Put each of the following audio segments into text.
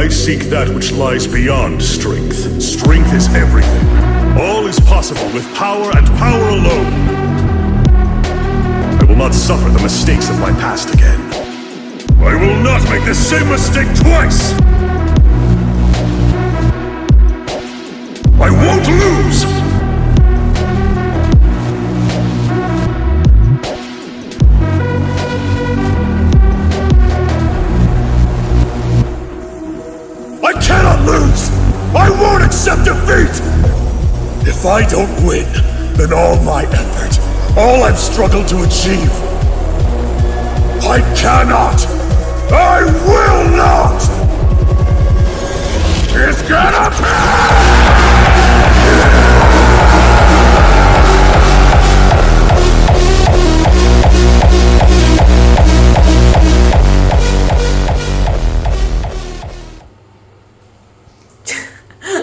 I seek that which lies beyond strength. Strength is everything. All is possible with power and power alone. I will not suffer the mistakes of my past again. I will not make the same mistake twice! I won't lose! I cannot lose! I won't accept defeat! If I don't win, then all my effort, all I've struggled to achieve, I cannot! I will not! It's gonna be!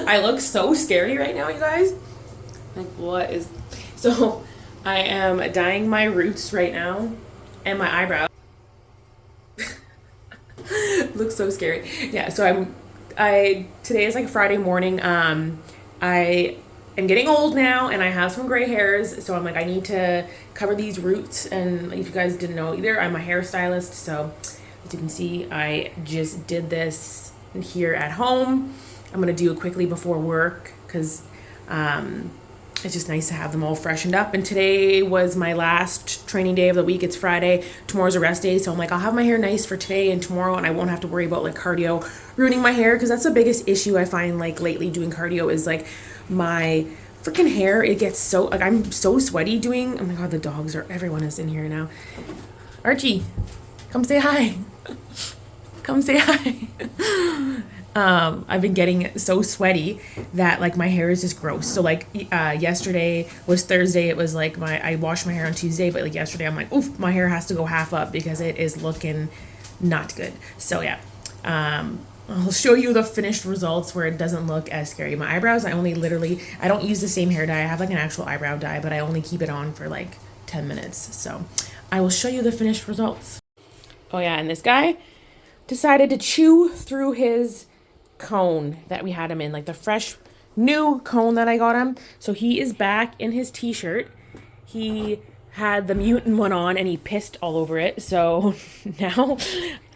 I look so scary right now, you guys. Like, what is... So, I am dyeing my roots right now. And my eyebrows. Looks so scary. Yeah, so today is like Friday morning. I am getting old now, and I have some gray hairs. So I'm like, I need to cover these roots. And if you guys didn't know either, I'm a hairstylist. So, as you can see, I just did this here at home. I'm going to do it quickly before work because it's just nice to have them all freshened up. And today was my last training day of the week. It's Friday. Tomorrow's a rest day. So I'm like, I'll have my hair nice for today and tomorrow, and I won't have to worry about like cardio ruining my hair, because that's the biggest issue I find like lately doing cardio is like my freaking hair. It gets so, like, I'm so sweaty doing, oh my God, the dogs are, everyone is in here now. Archie, come say hi. Come say hi. I've been getting so sweaty that like my hair is just gross. So like yesterday was Thursday. It was like I washed my hair on Tuesday, but like yesterday I'm like, oof, my hair has to go half up because it is looking not good. So yeah, I'll show you the finished results where it doesn't look as scary. My eyebrows, I don't use the same hair dye. I have like an actual eyebrow dye, but I only keep it on for like 10 minutes. So I will show you the finished results. Oh yeah, and this guy decided to chew through his cone that we had him in, like the fresh new cone that I got him. So he is back in his t-shirt. He had the mutant one on and he pissed all over it. So now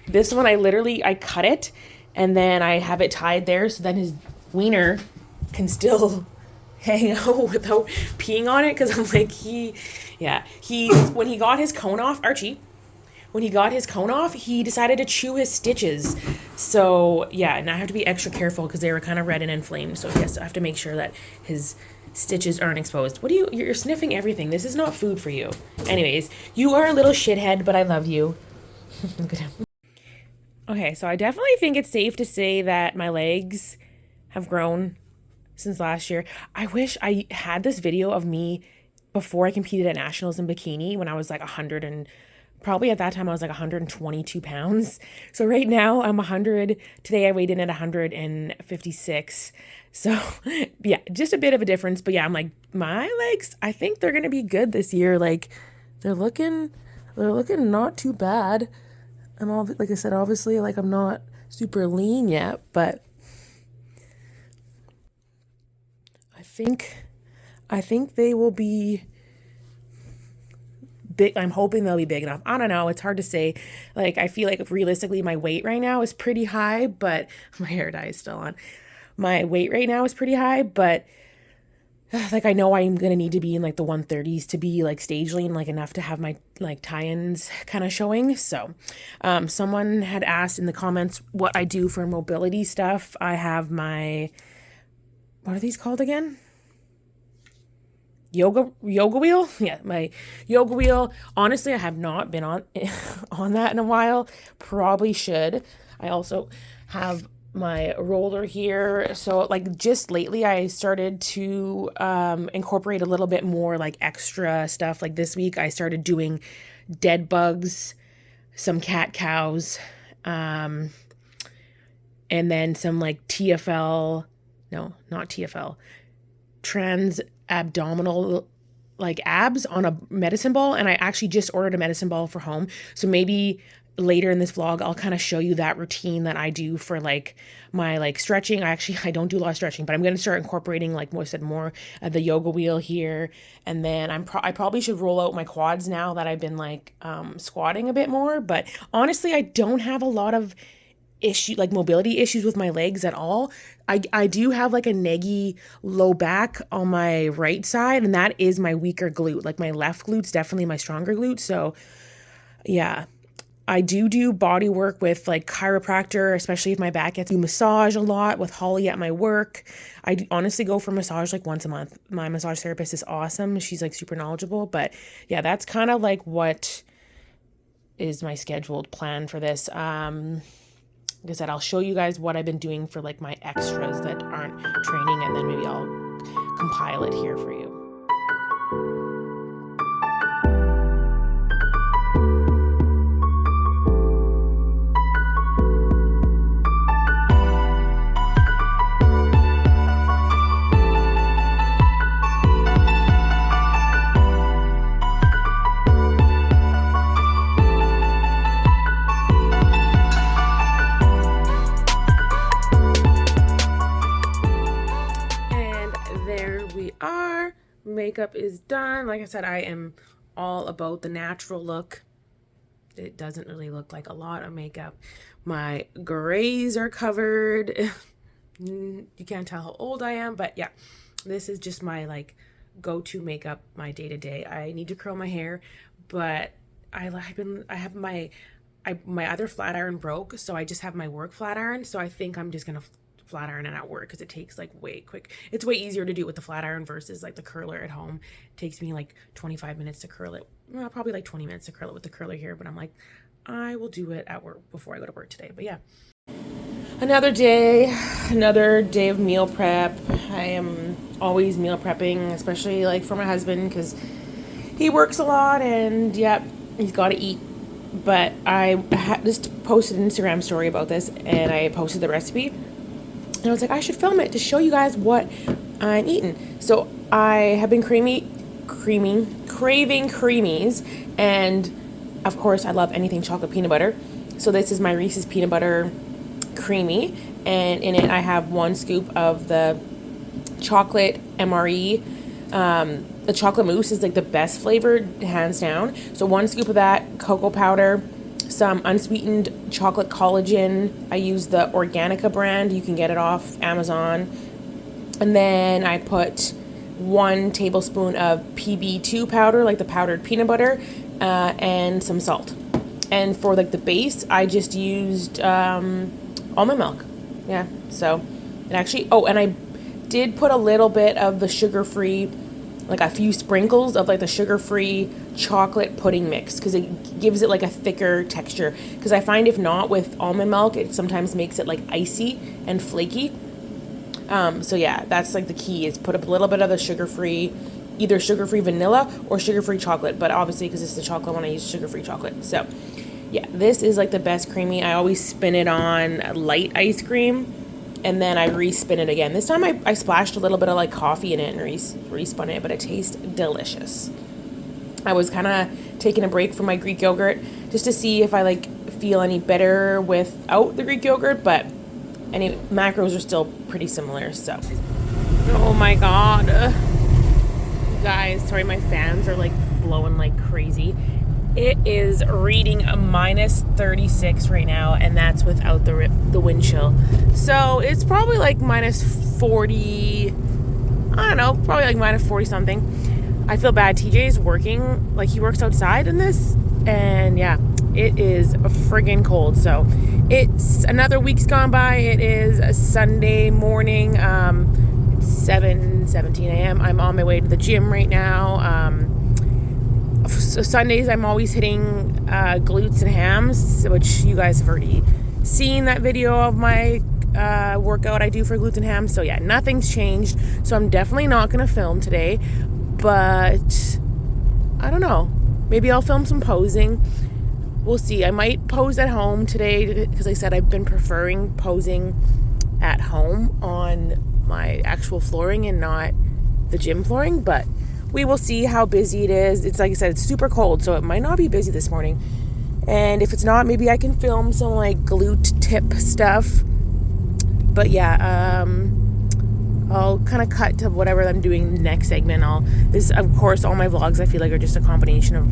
this one I cut it and then I have it tied there so then his wiener can still hang out without peeing on it, because I'm like, when he got his cone off, Archie, when he got his cone off, he decided to chew his stitches. So yeah, and I have to be extra careful because they were kind of red and inflamed. So yes, I have to make sure that his stitches aren't exposed. You're sniffing everything. This is not food for you. Anyways, you are a little shithead, but I love you. Okay, so I definitely think it's safe to say that my legs have grown since last year. I wish I had this video of me before I competed at nationals in bikini when I was like 100 and probably at that time I was like 122 pounds. So right now I'm 100. Today I weighed in at 156. So yeah, just a bit of a difference. But yeah, I'm like, my legs, I think they're going to be good this year. Like they're looking not too bad. I'm all, like I said, obviously like I'm not super lean yet, but I think they will be big. I'm hoping they'll be big enough. I don't know. It's hard to say. Like, I feel like realistically my weight right now is pretty high, but my hair dye is still on. My weight right now is pretty high, but like I know I'm going to need to be in like the 130s to be like stage lean, like enough to have my like tie-ins kind of showing. So someone had asked in the comments what I do for mobility stuff. I have my, what are these called again? Yoga wheel. Yeah, my yoga wheel. Honestly, I have not been on that in a while. Probably should. I also have my roller here. So like just lately I started to incorporate a little bit more like extra stuff. Like this week I started doing dead bugs, some cat cows, and then some like TFL, no, not TFL, trans abdominal like abs on a medicine ball. And I actually just ordered a medicine ball for home. So maybe later in this vlog, I'll kind of show you that routine that I do for like my like stretching. I don't do a lot of stretching, but I'm going to start incorporating, like I said, more of the yoga wheel here. And then I probably should roll out my quads now that I've been like squatting a bit more. But honestly, I don't have a lot of mobility issues with my legs at all. I do have like a naggy low back on my right side, and that is my weaker glute. Like my left glute's definitely my stronger glute. So yeah, I do body work with like chiropractor, especially if my back gets massage a lot with Holly at my work. I honestly go for massage like once a month. My massage therapist is awesome. She's like super knowledgeable. But yeah, that's kind of like what is my scheduled plan for this. Like I said, I'll show you guys what I've been doing for like my extras that aren't training, and then maybe I'll compile it here for you. Makeup is done. Like I said, I am all about the natural look. It doesn't really look like a lot of makeup. My grays are covered. You can't tell how old I am, but yeah, this is just my like go-to makeup, my day-to-day. I need to curl my hair, but I have my other flat iron broke, so I just have my work flat iron. So I think I'm just gonna flat iron it at work because it takes like way quick. It's way easier to do with the flat iron versus like the curler at home. It takes me like 25 minutes to curl it. Well, probably like 20 minutes to curl it with the curler here, but I'm like, I will do it at work before I go to work today. But yeah, another day of meal prep. I am always meal prepping, especially like for my husband because he works a lot and yep, he's got to eat. But I just posted an Instagram story about this, and I posted the recipe. And I was like, I should film it to show you guys what I'm eating. So I have been craving creamies. And of course, I love anything chocolate peanut butter. So this is my Reese's peanut butter creamy. And in it, I have 1 scoop of the chocolate MRE. The chocolate mousse is like the best flavored, hands down. So 1 scoop of that, cocoa powder, some unsweetened chocolate collagen. I use the Organica brand. You can get it off Amazon. And then I put 1 tablespoon of PB2 powder, like the powdered peanut butter, and some salt. And for like the base, I just used almond milk. Yeah, so it actually, and I did put a little bit of the sugar-free, like a few sprinkles of like the sugar-free chocolate pudding mix because it gives it like a thicker texture. Because I find if not with almond milk, it sometimes makes it like icy and flaky. So yeah, that's like the key is put a little bit of the sugar-free, either sugar-free vanilla or sugar-free chocolate. But obviously because it's the chocolate one, I use sugar-free chocolate. So yeah, this is like the best creamy. I always spin it on light ice cream. And then I respin it again. This time I splashed a little bit of like coffee in it and respun it, but it tastes delicious. I was kind of taking a break from my Greek yogurt just to see if I like feel any better without the Greek yogurt, but any macros are still pretty similar. So, oh my God, guys, sorry, my fans are like blowing like crazy. It is reading a minus 36 right now, and that's without the wind chill. So it's probably like minus 40, I don't know, probably like minus 40 something. I feel bad. TJ is working, like he works outside in this, and yeah, it is friggin' cold. So it's another week's gone by. It is a Sunday morning. It's 7:17 a.m. I'm on my way to the gym right now. So Sundays I'm always hitting glutes and hams, which you guys have already seen that video of my workout I do for glutes and hams. So yeah, nothing's changed. So I'm definitely not going to film today, but I don't know. Maybe I'll film some posing. We'll see. I might pose at home today because I said I've been preferring posing at home on my actual flooring and not the gym flooring, but we will see how busy it is. It's like I said, it's super cold, so it might not be busy this morning. And if it's not, maybe I can film some like glute tip stuff. But yeah, I'll kind of cut to whatever I'm doing in the next segment. Of course, all my vlogs I feel like are just a combination of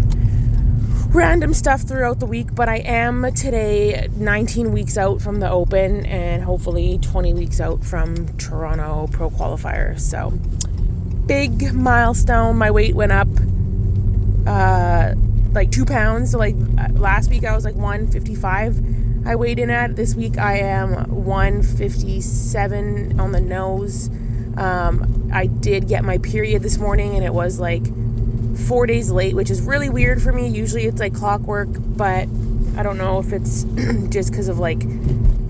random stuff throughout the week. But I am today 19 weeks out from the Open and hopefully 20 weeks out from Toronto Pro Qualifier. So big milestone. My weight went up like 2 pounds. So like last week I was like 155 I weighed in at. This week I am 157 on the nose. I did get my period this morning and it was like 4 days late, which is really weird for me. Usually it's like clockwork, but I don't know if it's just because of like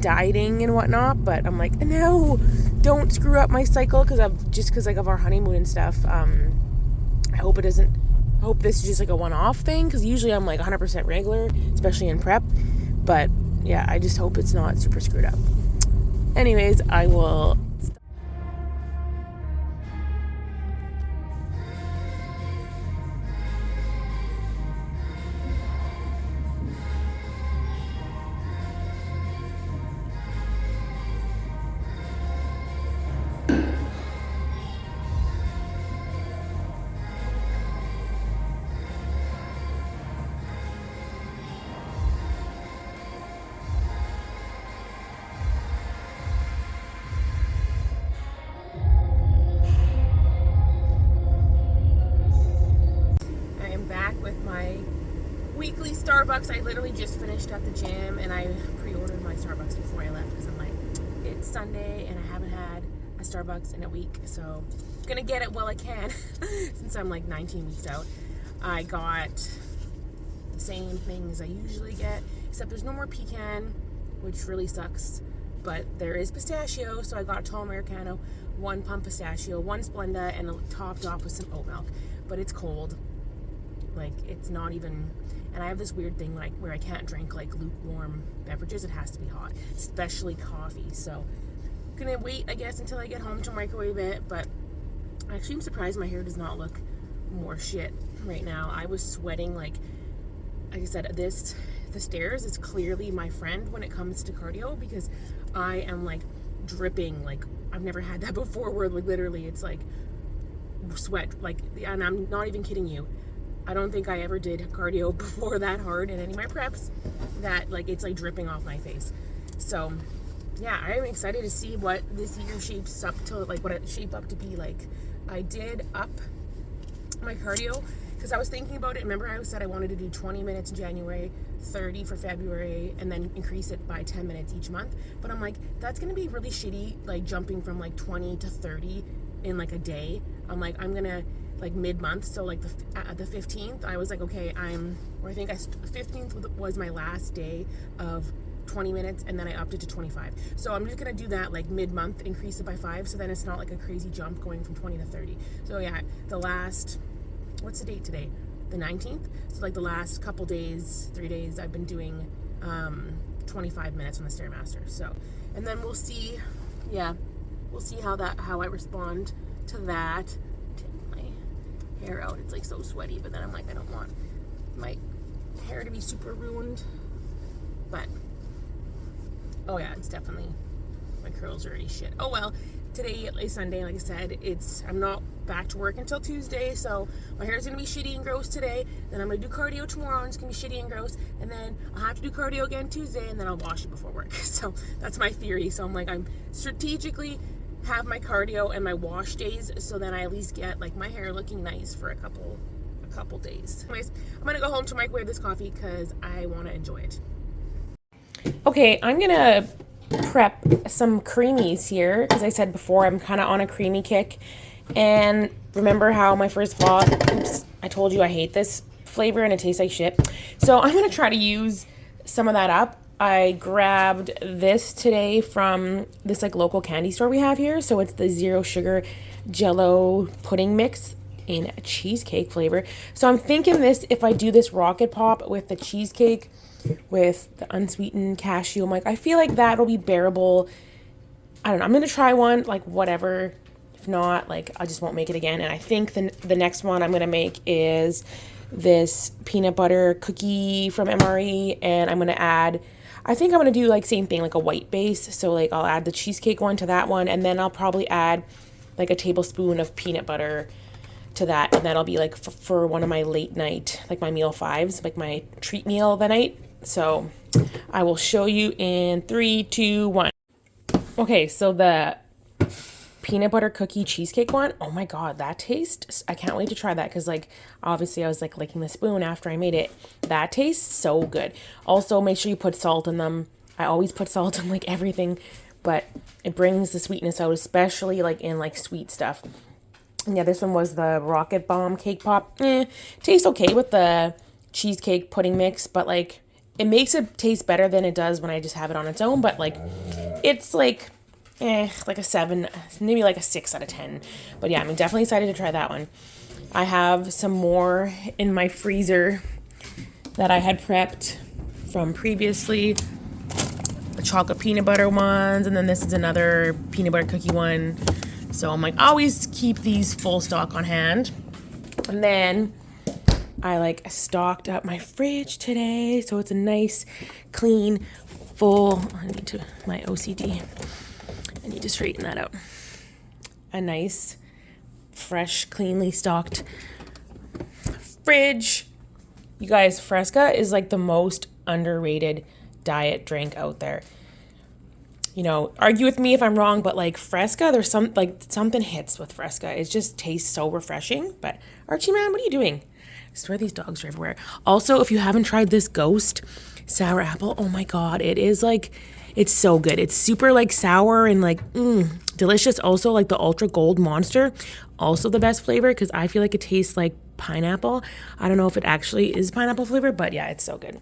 dieting and whatnot, but I'm like, no, don't screw up my cycle because of our honeymoon and stuff. I hope this is just like a one-off thing, because usually I'm like 100% regular, especially in prep. But yeah, I just hope it's not super screwed up. Anyways, I will... weekly Starbucks. I literally just finished at the gym and I pre-ordered my Starbucks before I left because I'm like, it's Sunday and I haven't had a Starbucks in a week, so I'm gonna get it while I can since I'm like 19 weeks out. I got the same things I usually get, except there's no more pecan, which really sucks, but there is pistachio, so I got a tall Americano, 1 pump pistachio, 1 Splenda, and topped off with some oat milk. But it's cold, like it's not even... And I have this weird thing like where I can't drink like lukewarm beverages. It has to be hot, especially coffee. So I'm gonna wait, I guess, until I get home to microwave it. But actually I'm surprised my hair does not look more shit right now. I was sweating like I said, the stairs is clearly my friend when it comes to cardio, because I am like dripping. Like I've never had that before, where like literally it's like sweat, like, and I'm not even kidding you. I don't think I ever did cardio before that hard in any of my preps, that like it's like dripping off my face. So yeah, I'm excited to see what this year shapes up to, like what it shaped up to be like. I did up my cardio because I was thinking about it. Remember I said I wanted to do 20 minutes in January, 30 for February, and then increase it by 10 minutes each month. But I'm like, that's gonna be really shitty, like jumping from like 20 to 30 in like a day. I'm like, I'm gonna like mid-month, so like the 15th I was like, okay, 15th was my last day of 20 minutes, and then I upped it to 25. So I'm just gonna do that like mid-month, increase it by 5, so then it's not like a crazy jump going from 20 to 30. So yeah, what's the date today? The 19th. So like the last couple days, 3 days, I've been doing 25 minutes on the Stairmaster. So, and then we'll see. Yeah, we'll see how I respond to that. Take my hair out. It's like so sweaty, but then I'm like, I don't want my hair to be super ruined. But oh yeah, it's definitely, my curls are already shit. Oh well, today is Sunday, like I said. I'm not back to work until Tuesday, so my hair's gonna be shitty and gross today. Then I'm gonna do cardio tomorrow, and it's gonna be shitty and gross. And then I'll have to do cardio again Tuesday, and then I'll wash it before work. So that's my theory. So I'm like, I'm strategically have my cardio and my wash days, so then I at least get like my hair looking nice for a couple days. Anyways, I'm gonna go home to microwave this coffee because I want to enjoy it. Okay, I'm gonna prep some creamies here because I said before I'm kind of on a creamy kick. And remember how my first vlog, oops, I told you I hate this flavor and it tastes like shit. So I'm gonna try to use some of that up. I grabbed this today from this like local candy store we have here. So it's the 0 sugar Jello pudding mix in a cheesecake flavor. So I'm thinking this, if I do this rocket pop with the cheesecake with the unsweetened cashew, I'm like, I feel like that'll be bearable. I don't know, I'm gonna try one, like whatever. If not, like I just won't make it again. And I think the next one I'm gonna make is this peanut butter cookie from MRE, and I'm going to add, I think I'm going to do like same thing, like a white base. So like I'll add the cheesecake one to that one, and then I'll probably add like a tablespoon of peanut butter to that, and that'll be like for one of my late night, like my meal fives, like my treat meal of the night. So I will show you in 3, 2, 1. Okay, so the peanut butter cookie cheesecake one, oh my god, that tastes, I can't wait to try that, because like obviously I was like licking the spoon after I made it. That tastes so good. Also, make sure you put salt in them. I always put salt in like everything, but it brings the sweetness out, especially like in like sweet stuff. And yeah, this one was the Rocket Bomb Cake Pop. Tastes okay with the cheesecake pudding mix, but like it makes it taste better than it does when I just have it on its own. But like it's like like a 7, maybe like a 6 out of 10. But yeah, I'm definitely excited to try that one. I have some more in my freezer that I had prepped from previously. The chocolate peanut butter ones, and then this is another peanut butter cookie one. So I'm like, always keep these full stock on hand. And then I like stocked up my fridge today, so it's a nice, clean, full, my OCD, I need to straighten that out. A nice, fresh, cleanly stocked fridge. You guys, Fresca is like the most underrated diet drink out there. You know, argue with me if I'm wrong, but like Fresca, there's something hits with Fresca. It just tastes so refreshing. But Archie, man, what are you doing? I swear these dogs are everywhere. Also, if you haven't tried this Ghost sour apple, oh my god, it is like, it's so good. It's super like sour and like delicious. Also, like the Ultra Gold Monster, also the best flavor, because I feel like it tastes like pineapple. I don't know if it actually is pineapple flavor, but yeah, it's so good.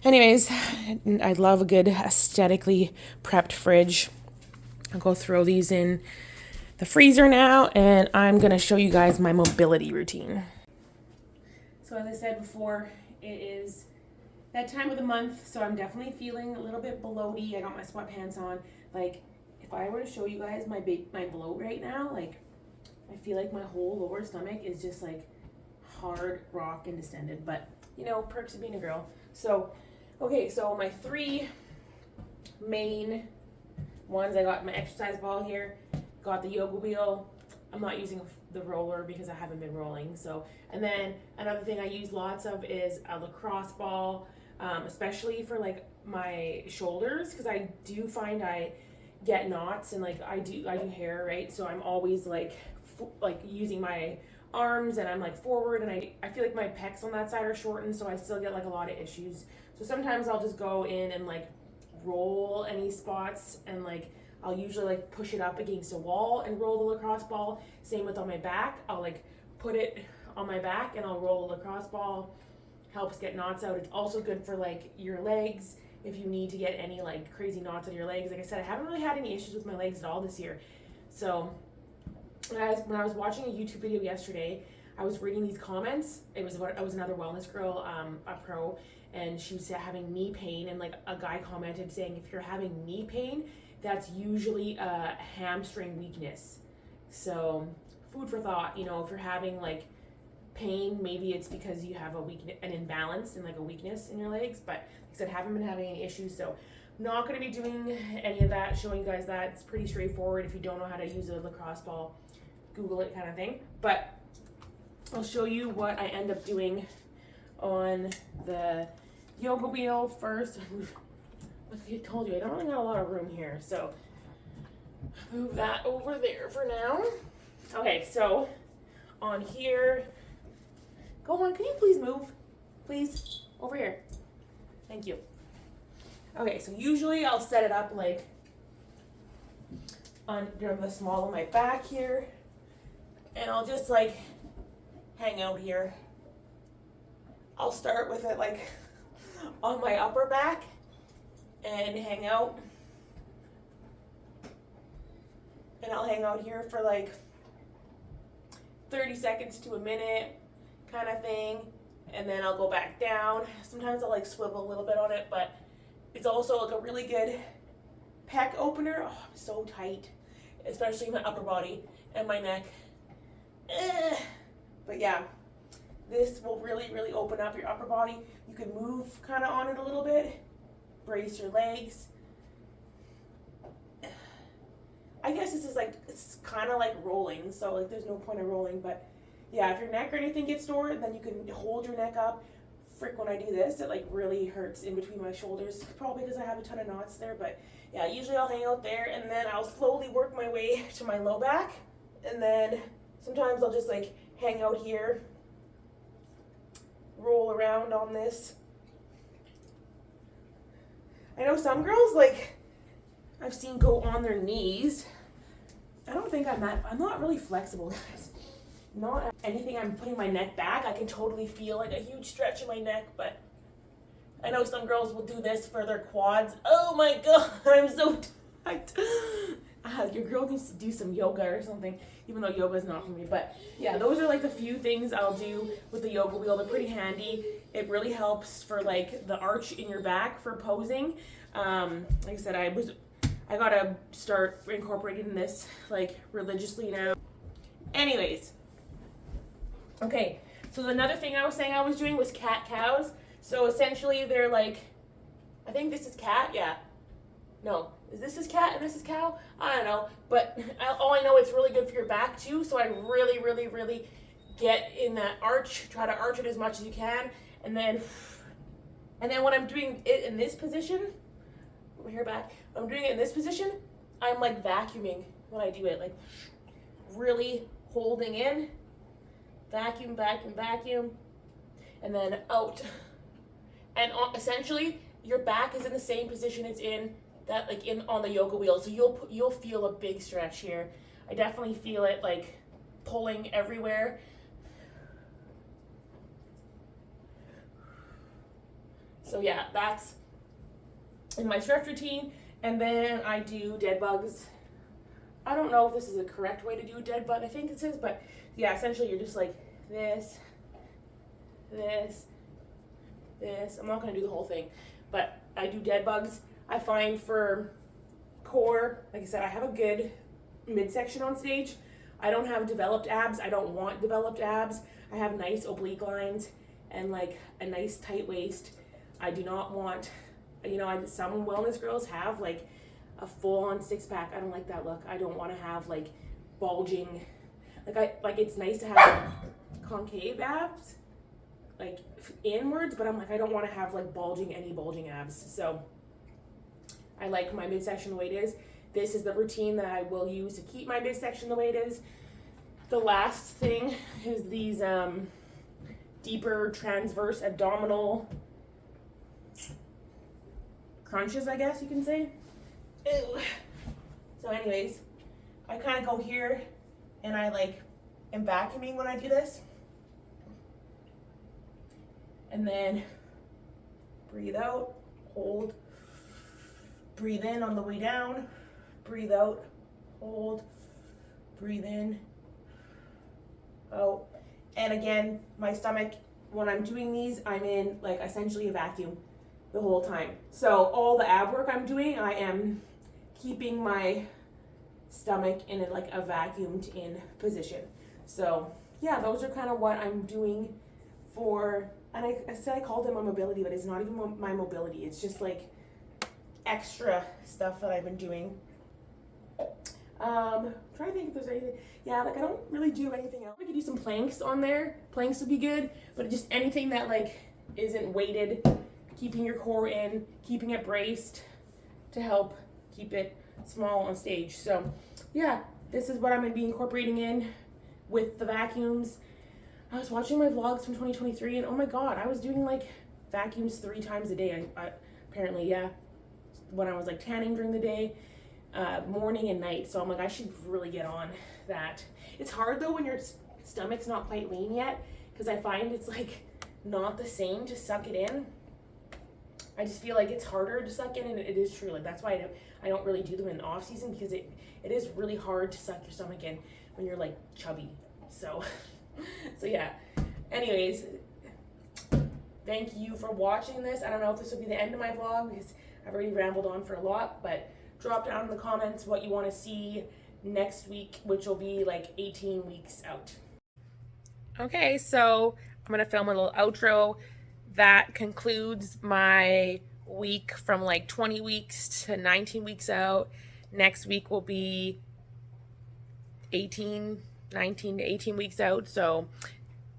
Anyways, I love a good aesthetically prepped fridge. I'll go throw these in the freezer now, and I'm going to show you guys my mobility routine. So as I said before, it is that time of the month, so I'm definitely feeling a little bit bloaty. I got my sweatpants on. Like, if I were to show you guys my bloat right now, like, I feel like my whole lower stomach is just like hard rock and distended, but you know, perks of being a girl. So okay, so my 3 main ones, I got my exercise ball here, got the yoga wheel. I'm not using the roller because I haven't been rolling. So, and then another thing I use lots of is a lacrosse ball, especially for like my shoulders, because I do find I get knots, and like I do hair, right? So I'm always like using my arms, and I'm like forward, and I feel like my pecs on that side are shortened, so I still get like a lot of issues. So sometimes I'll just go in and like roll any spots, and like I'll usually like push it up against a wall and roll the lacrosse ball. Same with on my back, I'll like put it on my back and I'll roll the lacrosse ball. Helps get knots out. It's also good for like your legs if you need to get any like crazy knots in your legs. Like I said, I haven't really had any issues with my legs at all this year. So when I was watching a YouTube video yesterday, I was reading these comments. It was another wellness girl, a pro, and she was having knee pain, and like a guy commented saying, if you're having knee pain, that's usually a hamstring weakness. So food for thought, you know, if you're having like pain, maybe it's because you have an imbalance and like a weakness in your legs. But like I said, haven't been having any issues, so not going to be doing any of that, showing you guys that. It's pretty straightforward. If you don't know how to use a lacrosse ball, Google it, kind of thing. But I'll show you what I end up doing on the yoga wheel first. Like I told you, I don't really got a lot of room here, so move that over there for now. Okay, so on here, go on, can you please move? Please, over here. Thank you. Okay, so usually I'll set it up like under the small of my back here, and I'll just like hang out here. I'll start with it like on my upper back and hang out. And I'll hang out here for like 30 seconds to a minute kind of thing. And then I'll go back down. Sometimes I'll like swivel a little bit on it, but it's also like a really good pec opener. Oh, I'm so tight, especially my upper body and my neck. But yeah, This will really, really open up your upper body. You can move kind of on it a little bit, brace your legs. I guess this is like, it's kind of like rolling, so like there's no point in rolling, but yeah, if your neck or anything gets sore, then you can hold your neck up. Frick, when I do this, it like really hurts in between my shoulders, probably because I have a ton of knots there, but yeah, usually I'll hang out there, and then I'll slowly work my way to my low back, and then sometimes I'll just like hang out here, roll around on this. I know some girls, like, I've seen go on their knees. I don't think I'm not really flexible, guys. Not anything I'm putting my neck back. I can totally feel like a huge stretch in my neck, but I know some girls will do this for their quads. Oh my God, I'm so tight. Your girl needs to do some yoga or something, even though yoga is not for me. But yeah, those are like a few things I'll do with the yoga wheel. They're pretty handy. It really helps for like the arch in your back for posing. Like I said, I gotta start incorporating this like religiously now. Anyways, okay, so another thing I was saying I was doing was cat cows. So essentially they're like, I think this is cat, yeah. No, this is cat and this is cow? I don't know, but all I know it's really good for your back too, so I really, really, really get in that arch, try to arch it as much as you can, and then when I'm doing it in this position, put my hair back, when I'm doing it in this position, I'm like vacuuming when I do it, like really holding in, vacuum, vacuum, vacuum, and then out. And essentially, your back is in the same position it's in that like on the yoga wheel, so you'll feel a big stretch here. I definitely feel it like pulling everywhere. So yeah, that's in my stretch routine. And then I do dead bugs. I don't know if this is a correct way to do a dead bug. I think it is, but yeah, essentially you're just like this, this, this. I'm not gonna do the whole thing, but I do dead bugs. I find for core, like I said, I have a good midsection on stage. I don't have developed abs. I don't want developed abs. I have nice oblique lines and like a nice tight waist. I do not want, you know, some wellness girls have like a full-on six-pack. I don't like that look. I don't want to have like bulging, like it's nice to have concave abs, like inwards, but I'm like, I don't want to have like any bulging abs. So I like my midsection the way it is. This is the routine that I will use to keep my midsection the way it is. The last thing is these deeper transverse abdominal crunches, I guess you can say. Ew. So anyways, I kind of go here and I like am vacuuming when I do this. And then breathe out, hold, breathe in on the way down, breathe out, hold, breathe in, out. And again, my stomach, when I'm doing these, I'm in like essentially a vacuum the whole time. So all the ab work I'm doing, I am keeping my stomach in like a vacuumed in position. So yeah, those are kind of what I'm doing for, and I said I called it my mobility, but it's not even my mobility. It's just like extra stuff that I've been doing. Trying to think if there's anything. Yeah, like I don't really do anything else. I could do some planks on there. Planks would be good, but just anything that like isn't weighted, keeping your core in, keeping it braced to help keep it small on stage. So yeah, this is what I'm gonna be incorporating in with the vacuums. I was watching my vlogs from 2023 and oh my God, I was doing like vacuums 3 times a day. I apparently, yeah, when I was like tanning during the day, morning and night. So I'm like, I should really get on that. It's hard though when your stomach's not quite lean yet, because I find it's like not the same to suck it in. I just feel like it's harder to suck in, and it is true. Like that's why I don't really do them in off season, because it is really hard to suck your stomach in when you're like chubby. So yeah. Anyways, thank you for watching this. I don't know if this will be the end of my vlog because I've already rambled on for a lot, but drop down in the comments what you want to see next week, which will be like 18 weeks out. Okay, so I'm going to film a little outro that concludes my week from like 20 weeks to 19 weeks out. Next week will be 19 to 18 weeks out. So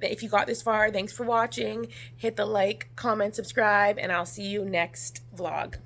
if you got this far, thanks for watching. Hit the like, comment, subscribe, and I'll see you next vlog.